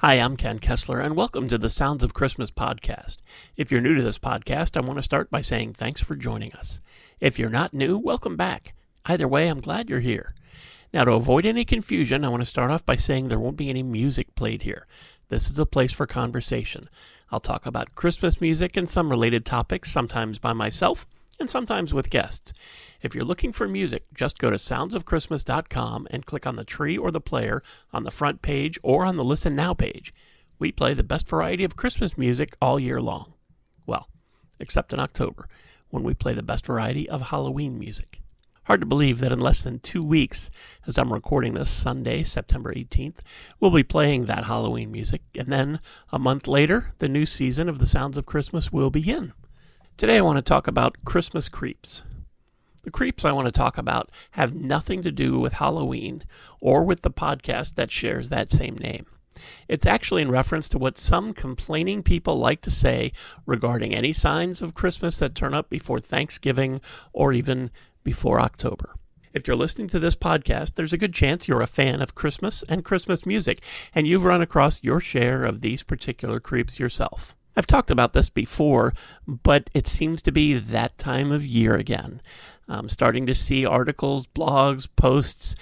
Hi, I'm Ken Kessler, and welcome to the Sounds of Christmas podcast. If you're new to this podcast, I want to start by saying thanks for joining us. If you're not new, welcome back. Either way, I'm glad you're here. Now, to avoid any confusion, I want to start off by saying there won't be any music played here. This is a place for conversation. I'll talk about Christmas music and some related topics, sometimes by myself and sometimes with guests. If you're looking for music, just go to soundsofchristmas.com and click on the tree or the player on the front page or on the Listen Now page. We play the best variety of Christmas music all year long. Well, except in October, when we play the best variety of Halloween music. Hard to believe that in less than 2 weeks, as I'm recording this Sunday, September 18th, we'll be playing that Halloween music, and then a month later, the new season of the Sounds of Christmas will begin. Today I want to talk about Christmas creeps. The creeps I want to talk about have nothing to do with Halloween or with the podcast that shares that same name. It's actually in reference to what some complaining people like to say regarding any signs of Christmas that turn up before Thanksgiving or even before October. If you're listening to this podcast, there's a good chance you're a fan of Christmas and Christmas music, and you've run across your share of these particular creeps yourself. I've talked about this before, but it seems to be that time of year again. I'm starting to see articles, blogs, posts,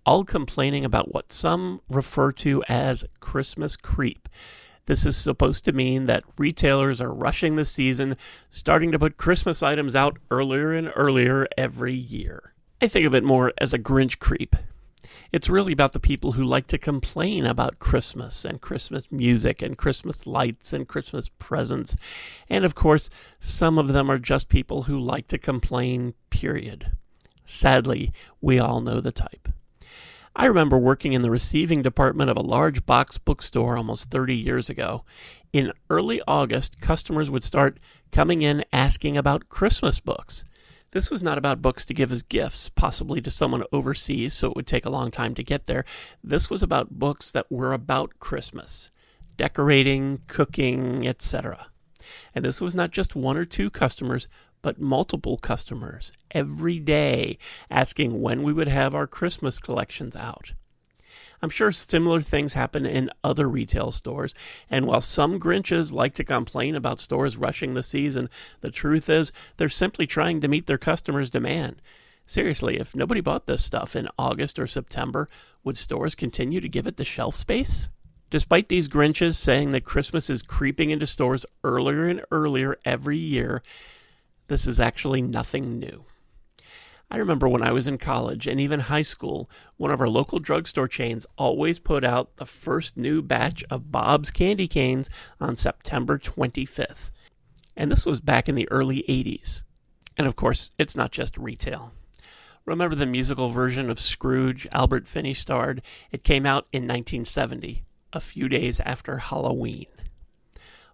all complaining about what some refer to as Christmas creep. This is supposed to mean that retailers are rushing the season, starting to put Christmas items out earlier and earlier every year. I think of it more as a Grinch creep. It's really about the people who like to complain about Christmas and Christmas music and Christmas lights and Christmas presents. And of course, some of them are just people who like to complain, period. Sadly, we all know the type. I remember working in the receiving department of a large box bookstore almost 30 years ago. In early August, customers would start coming in asking about Christmas books. This was not about books to give as gifts, possibly to someone overseas, so it would take a long time to get there. This was about books that were about Christmas, decorating, cooking, etc. And this was not just one or two customers, but multiple customers every day asking when we would have our Christmas collections out. I'm sure similar things happen in other retail stores, and while some Grinches like to complain about stores rushing the season, the truth is they're simply trying to meet their customers' demand. Seriously, if nobody bought this stuff in August or September, would stores continue to give it the shelf space? Despite these Grinches saying that Christmas is creeping into stores earlier and earlier every year, this is actually nothing new. I remember when I was in college and even high school, one of our local drugstore chains always put out the first new batch of Bob's candy canes on September 25th. And this was back in the early 80s. And of course, it's not just retail. Remember the musical version of Scrooge Albert Finney starred? It came out in 1970, a few days after Halloween.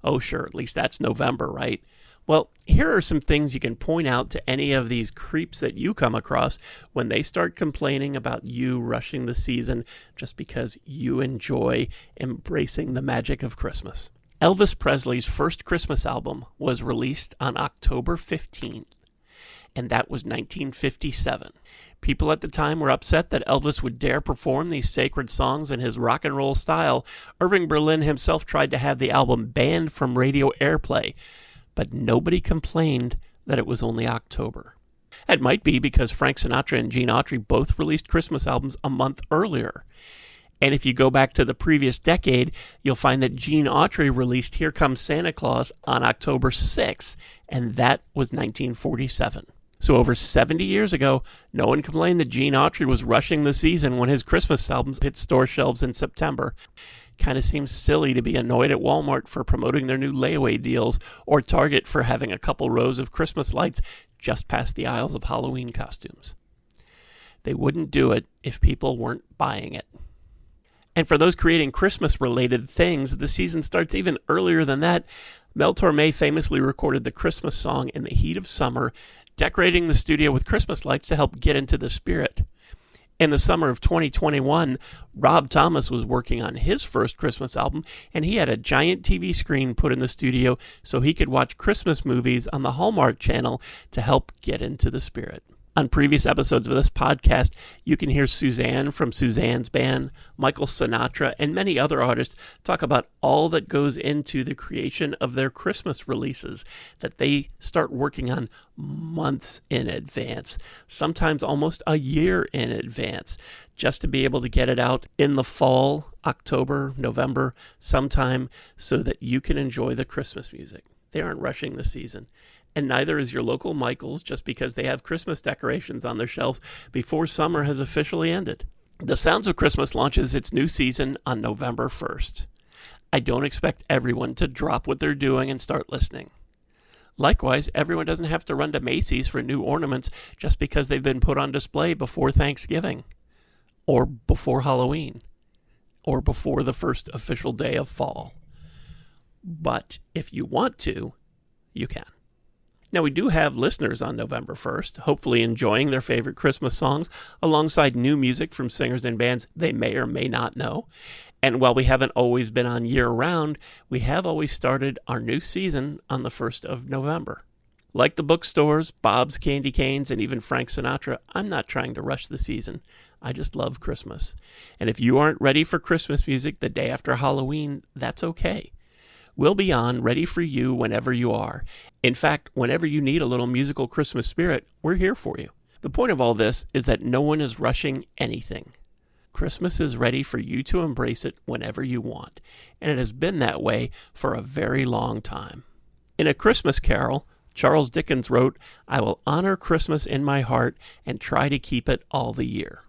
Oh sure, at least that's November, right? Well, here are some things you can point out to any of these creeps that you come across when they start complaining about you rushing the season just because you enjoy embracing the magic of Christmas. Elvis Presley's first Christmas album was released on October 15th, and that was 1957. People at the time were upset that Elvis would dare perform these sacred songs in his rock and roll style. Irving Berlin himself tried to have the album banned from radio airplay, but nobody complained that it was only October. It might be because Frank Sinatra and Gene Autry both released Christmas albums a month earlier. And if you go back to the previous decade, you'll find that Gene Autry released Here Comes Santa Claus on October 6th, and that was 1947. So over 70 years ago, no one complained that Gene Autry was rushing the season when his Christmas albums hit store shelves in September. Kind of seems silly to be annoyed at Walmart for promoting their new layaway deals or Target for having a couple rows of Christmas lights just past the aisles of Halloween costumes. They wouldn't do it if people weren't buying it. And for those creating Christmas-related things, the season starts even earlier than that. Mel Torme famously recorded the Christmas song in the heat of summer, decorating the studio with Christmas lights to help get into the spirit. In the summer of 2021, Rob Thomas was working on his first Christmas album, and he had a giant TV screen put in the studio so he could watch Christmas movies on the Hallmark Channel to help get into the spirit. On previous episodes of this podcast, you can hear Suzanne from Suzanne's Band, Michael Sinatra, and many other artists talk about all that goes into the creation of their Christmas releases that they start working on months in advance, sometimes almost a year in advance, just to be able to get it out in the fall, October, November, sometime, so that you can enjoy the Christmas music. They aren't rushing the season. And neither is your local Michael's just because they have Christmas decorations on their shelves before summer has officially ended. The Sounds of Christmas launches its new season on November 1st. I don't expect everyone to drop what they're doing and start listening. Likewise, everyone doesn't have to run to Macy's for new ornaments just because they've been put on display before Thanksgiving, or before Halloween, or before the first official day of fall. But if you want to, you can. Now, we do have listeners on November 1st, hopefully enjoying their favorite Christmas songs alongside new music from singers and bands they may or may not know. And while we haven't always been on year-round, we have always started our new season on the 1st of November. Like the bookstores, Bob's Candy Canes, and even Frank Sinatra, I'm not trying to rush the season. I just love Christmas. And if you aren't ready for Christmas music the day after Halloween, that's okay. We'll be on ready for you whenever you are. In fact, whenever you need a little musical Christmas spirit, we're here for you. The point of all this is that no one is rushing anything. Christmas is ready for you to embrace it whenever you want, and it has been that way for a very long time. In A Christmas Carol, Charles Dickens wrote, "I will honor Christmas in my heart and try to keep it all the year."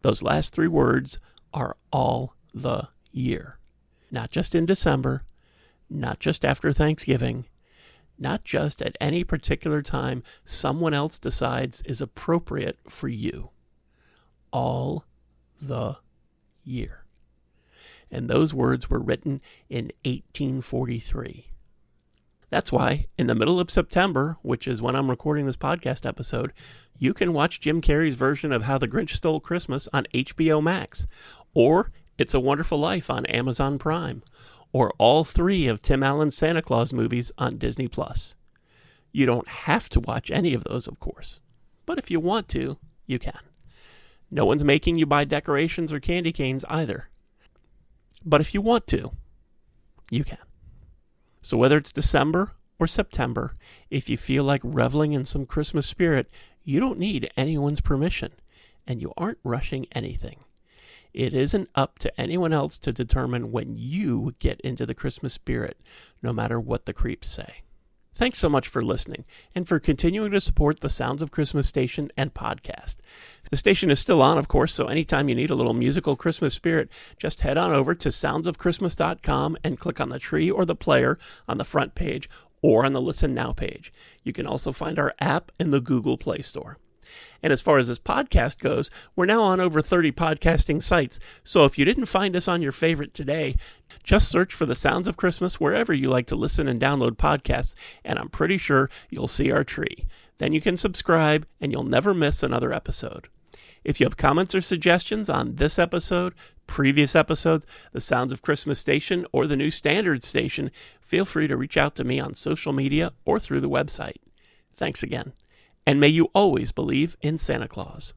Those last three words are all the year. Not just in December, not just after Thanksgiving, not just at any particular time someone else decides is appropriate for you. All the year. And those words were written in 1843. That's why, in the middle of September, which is when I'm recording this podcast episode, you can watch Jim Carrey's version of How the Grinch Stole Christmas on HBO Max, or It's a Wonderful Life on Amazon Prime, or all three of Tim Allen's Santa Claus movies on Disney+. You don't have to watch any of those, of course, but if you want to, you can. No one's making you buy decorations or candy canes either. But if you want to, you can. So whether it's December or September, if you feel like reveling in some Christmas spirit, you don't need anyone's permission, and you aren't rushing anything. It isn't up to anyone else to determine when you get into the Christmas spirit, no matter what the creeps say. Thanks so much for listening, and for continuing to support the Sounds of Christmas station and podcast. The station is still on, of course, so anytime you need a little musical Christmas spirit, just head on over to soundsofchristmas.com and click on the tree or the player on the front page or on the Listen Now page. You can also find our app in the Google Play Store. And as far as this podcast goes, we're now on over 30 podcasting sites, so if you didn't find us on your favorite today, just search for the Sounds of Christmas wherever you like to listen and download podcasts, and I'm pretty sure you'll see our tree. Then you can subscribe, and you'll never miss another episode. If you have comments or suggestions on this episode, previous episodes, the Sounds of Christmas station, or the new Standard station, feel free to reach out to me on social media or through the website. Thanks again. And may you always believe in Santa Claus.